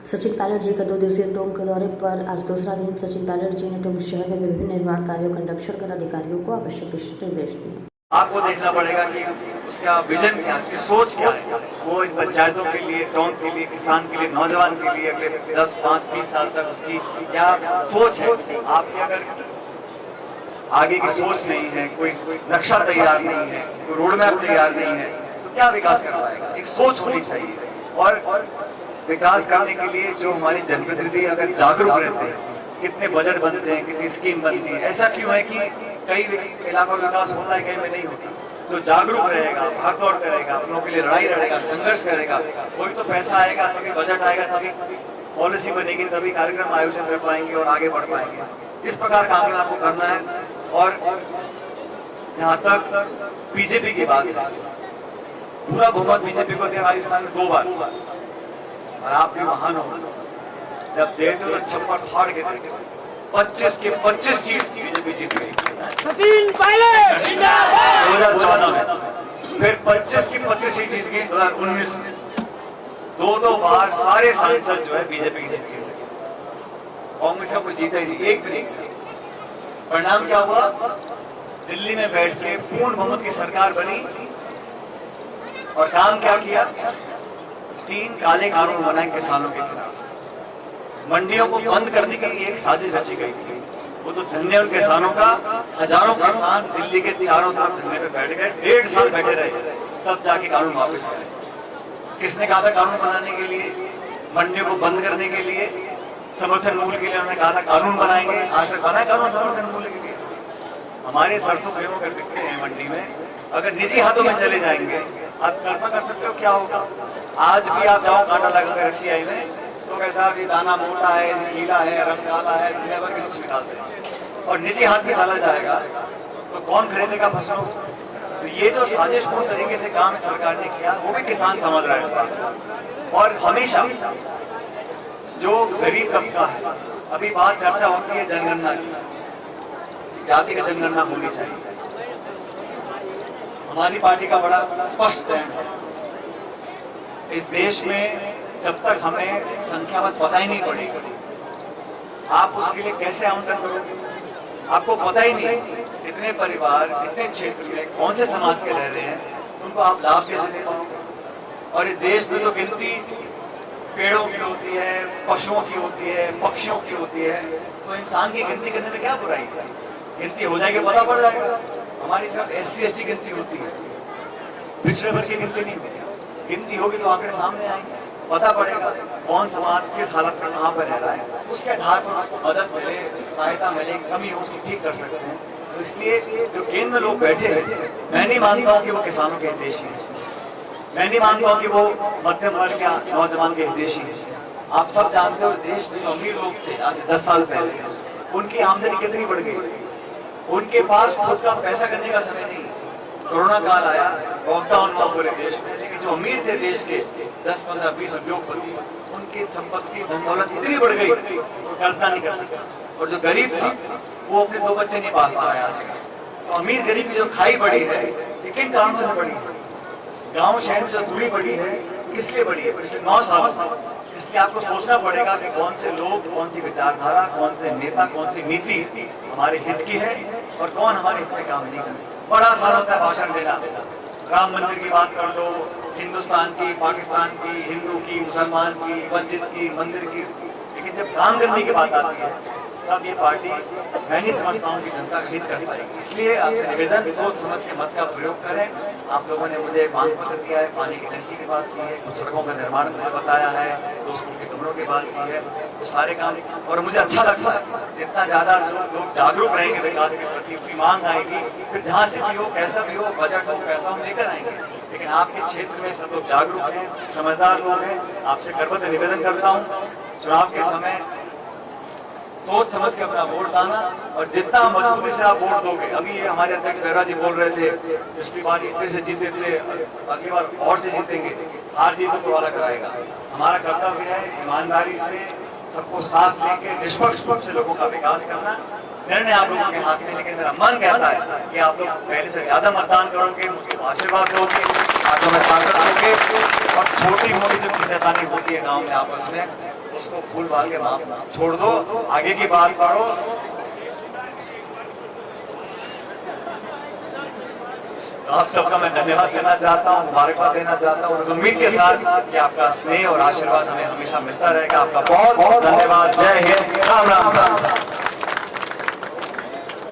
सचिन पायलट जी का 2 दिवसीय टोंक के दौरे पर आज दूसरा दिन सचिन पायलट जी ने टोंक शहर में विभिन्न निर्माण कार्यों का निरीक्षण कर अधिकारियों को आवश्यक निर्देश दिए। आपको देखना पड़ेगा कि उसका विजन क्या है, उसकी सोच क्या है। वो इन पंचायतों के लिए, टोंक के लिए, किसान के लिए, नौजवान के लिए अगले 10, 5, 20 साल तक उसकी क्या सोच है। आपकी अगर आगे की सोच नहीं है, कोई नक्शा तैयार नहीं है, कोई रोड मैप तैयार नहीं है, तो क्या विकास कर पाएगा। एक सोच होनी चाहिए। और विकास करने के लिए जो हमारे जनप्रतिनिधि अगर जागरूक रहते हैं, कितने बजट बनते हैं, कितनी स्कीम बनती है। ऐसा क्यों है कि कई इलाकों में विकास होता है, कई में नहीं होता। जो जागरूक रहेगा, भागदौड़ करेगा, अपनों के लिए लड़ाई लड़ेगा, संघर्ष करेगा, कोई तो पैसा आएगा, तभी बजट आएगा, तभी पॉलिसी बनेगी, तभी कार्यक्रम आयोजन कर पाएंगे और आगे बढ़ पाएंगे। इस प्रकार का आंदोलन आपको करना है। और जहां तक बीजेपी की बात है, पूरा बहुमत बीजेपी को दिया राजस्थान में 2 बार, और आप भी महान हो। जब देते हो तो छप्पर फाड़ के देते। 25 के 25 सीट बीजेपी जीत गई सचिन पायलट 2014 में, फिर 25 की 25 सीट जीत गई 2019 में। 2 बार सारे सांसद जो है बीजेपी की जीत गए। कांग्रेस का कोई जीता ही नहीं, एक भी नहीं। परिणाम क्या हुआ? दिल्ली में बैठ के पूर्ण बहुमत की सरकार बनी और काम क्या किया? 3 काले कानून बनाए किसानों के खिलाफ। मंडियों को बंद करने के लिए एक साजिश रची गई थी। वो तो धरने उन किसानों का, हजारों किसान दिल्ली के चारों तरफ धरने पे बैठ गए, 1.5 साल बैठे रहे, तब जाके कानून वापस आए। किसने कहा था कानून बनाने के लिए? मंडियों को बंद करने के लिए, समर्थन मूल्य के लिए उन्होंने कहा था कानून बनाएंगे। आज तक बना कानून समर्थन मूल्य के लिए? हमारे सरसों गेहूं कर बिकते हैं मंडी में, अगर निजी हाथों में चले जाएंगे, आप कल्पना कर सकते हो क्या होगा? आज भी आप जाओ कांटा लगाकर रसियाई में, तो कैसा भी दाना मोटा है, गीला है, रंग काला है, दुनिया भर के नुक्स निकालते हैं। और निजी हाथ में डाला जाएगा तो कौन खरीदेगा फसलों को? तो ये जो साजिशपूर्ण तरीके से काम सरकार ने किया, वो भी किसान समझ रहा है। और हमेशा जो गरीब तबका है, अभी बात चर्चा होती है जनगणना की, जातिगत जनगणना होनी चाहिए। हमारी पार्टी का बड़ा स्पष्ट स्टैंड है। इस देश में जब तक हमें संख्या मत पता ही नहीं पड़ेगी, आप उसके लिए कैसे आमंत्रण करोगे? आपको पता ही नहीं कितने परिवार, कितने क्षेत्र में, कौन से समाज के रह रहे हैं, उनको आप लाभ कैसे दे पाओगे? और इस देश में तो गिनती पेड़ों की होती है, पशुओं की होती है, पक्षियों की होती है, तो इंसान की गिनती करने में क्या बुराई है? गिनती हो जाएगी, पता पड़ जाएगा। हमारी सिर्फ SC ST गिनती होती है, पिछड़े वर्ग की गिनती नहीं होती। गिनती होगी तो आंकड़े सामने आएंगे, पता पड़ेगा कौन समाज किस हालत में कहाँ पर रह रहा है। उसके आधार पर उसको मदद मिले, सहायता मिले, कमी हो उसको ठीक कर सकते हैं। तो इसलिए जो केंद्र में लोग बैठे हैं, मैं नहीं मानता हूँ कि वो किसानों के हितैषी है। मैं नहीं मानता हूँ कि वो मध्यम वर्ग या नौजवान के हितैषी है। आप सब जानते हो देश में जो अमीर लोग थे आज से 10 साल पहले, उनकी आमदनी कितनी बढ़ गई? उनके पास खुद का पैसा करने का समय नहीं। कोरोना काल आया, लॉकडाउन हुआ पूरे देश में, लेकिन जो अमीर थे देश के 10, 15, 20 उद्योगपति, उनकी संपत्ति, धन दौलत इतनी बढ़ गई तो कल्पना नहीं कर सकता। और जो गरीब था वो अपने 2 बच्चे नहीं पाल पा रहा है। तो अमीर गरीब की जो खाई बढ़ी है, ये किन कारणों से बढ़ी है? गांव शहर में जो दूरी बढ़ी है, किस लिए बढ़ी है? पिछले 9 साल से। इसलिए आपको सोचना पड़ेगा कि कौन से लोग, कौन सी विचारधारा, कौन से नेता, कौन सी नीति हमारे हित की है और कौन हमारे हित में काम नहीं करे। बड़ा आसान होता है भाषण देना, राम मंदिर की बात कर लो, हिंदुस्तान की, पाकिस्तान की, हिंदू की, मुसलमान की, मस्जिद की, मंदिर की, लेकिन जब काम करने की बात आती है तब ये पार्टी, मैं नहीं समझता हूँ कि जनता का हित कर पाएगी। इसलिए आपसे निवेदन, सोच समझ के मत का प्रयोग करें। आप लोगों ने मुझे मांग पत्र दिया है, पानी की टंकी की बात की है, कुछ सड़कों का निर्माण मुझे बताया है, 2 स्कूल के कमरों की बात की है, वो सारे काम। और मुझे अच्छा लगता है जितना ज्यादा जो लोग जागरूक रहेंगे विकास के प्रति, उनकी मांग आएगी, फिर जहाँ से भी हो, कैसा भी हो, बजट हो, पैसा हम लेकर आएंगे। लेकिन आपके क्षेत्र में सब लोग जागरूक हैं, समझदार लोग हैं। आपसे करबद्ध निवेदन करता हूँ, चुनाव के समय सोच समझ के अपना वोट डालना, और जितना मजबूती से आप वोट दोगे। अभी ये हमारे अध्यक्ष बेहरा जी बोल रहे थे, पिछली बार इतने से जीते थे, अगली बार और से जीतेंगे। हार जीत तो वाला कराएगा। हमारा कर्तव्य है ईमानदारी से सबको साथ लेके निष्पक्ष रूप से लोगों का विकास करना। निर्णय आप लोगों के हाथ में, लेकिन मेरा मन कहता है कि आप लोग पहले से ज्यादा मतदान करोगे, मुझे आशीर्वाद दोगे, हाथों में ताकत दोगे, और छोटी मोटी जो खींचातानी होती है गाँव में आपस में, उसको भूल भाल के माफ छोड़ दो, आगे की बात करो। तो आप सबका मैं धन्यवाद देना चाहता हूँ, मुबारकबाद देना चाहता हूँ, और उम्मीद के साथ कि आपका स्नेह और आशीर्वाद हमें हमेशा मिलता रहेगा। आपका बहुत बहुत धन्यवाद। जय हिंद, राम राम साहब।